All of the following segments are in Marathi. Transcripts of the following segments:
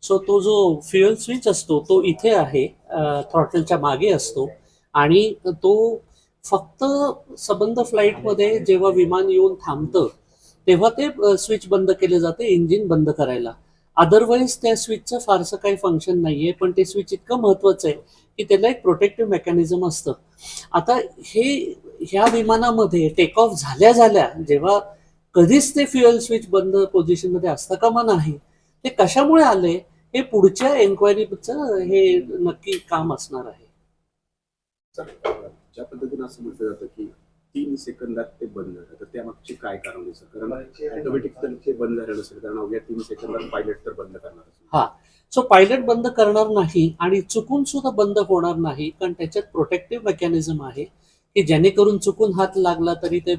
सो तो जो फ्युएल स्विच असतो तो इथे आहे, थ्रॉटलच्या मागे असतो आणि तो फक्त सबंध फ्लाईटमध्ये जेव्हा विमान येऊन थांबतं तेव्हा ते स्विच बंद केले जाते इंजिन बंद करायला. अदरवाईज त्या स्विचचं फारसं काही फंक्शन नाहीये, पण ते स्विच इतकं महत्वाचं आहे की त्याला एक प्रोटेक्टिव्ह मेकॅनिझम असतं. आता ह्या विमानामध्ये टेक ऑफ झाल्या झाल्या जेव्हा कधीच ते फ्युएल स्विच बंद पोझिशनमध्ये असता कामा नाही. ते कशामुळे आले हे पुढच्या एन्क्वायरीचं हे नक्की काम असणार आहे. ज्या पद्धतीने असं म्हटलं जातं की 3 सेकंदात ते बंद झालं, तर त्यामागचे काय कारण आहे सर? कारण ऑटोमॅटिक तर ते बंद झालं नसेल, कारण अवघ्या 3 सेकंदात पायलट तर बंद करणार असेल. हा, सो पायलट बंद करणार नाही आणि चुकून सुद्धा बंद होणार नाही, कारण त्याच्यात प्रोटेक्टिव्ह मेकॅनिझम आहे की जेणेकरून चुकून हात लागला तरी ते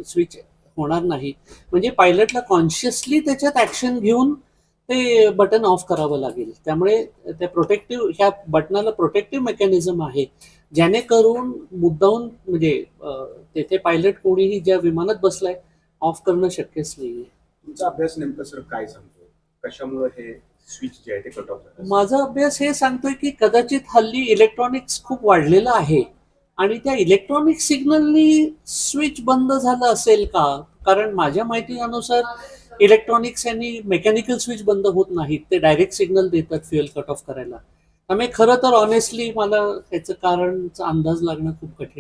स्विच होणार नाही. म्हणजे पायलटला कॉन्शियसली त्याच्यात ऍक्शन घेऊन ते बटन ऑफ करावं लागेल. त्यामुळे त्या प्रोटेक्टिव्ह ह्या बटनाला प्रोटेक्टिव्ह मेकॅनिझम आहे, जेणेकरून मुद्दाहून म्हणजे तेथे पायलट कोणीही ज्या विमानात बसलाय ऑफ करणं शक्यच नाहीये. तुमचा अभ्यास नेमकं सर काय सांगतोय? कशामुळे हे स्विच जे आहे ते कट ऑफ झालं? माझा अभ्यास हे सांगतोय की कदाचित हल्ली इलेक्ट्रॉनिक्स खूप वाढलेलं आहे आणि त्या इलेक्ट्रॉनिक सिग्नलनी स्विच बंद झालं असेल का? कारण माझ्या माहितीनुसार इलेक्ट्रॉनिक्स यांनी मेकॅनिकल स्विच बंद होत नाहीत, ते डायरेक्ट सिग्नल देतात फ्युएल कट ऑफ करायला. त्यामुळे खरं तर ऑनेस्टली मला त्याचं कारणचा अंदाज लागणं खूप कठीण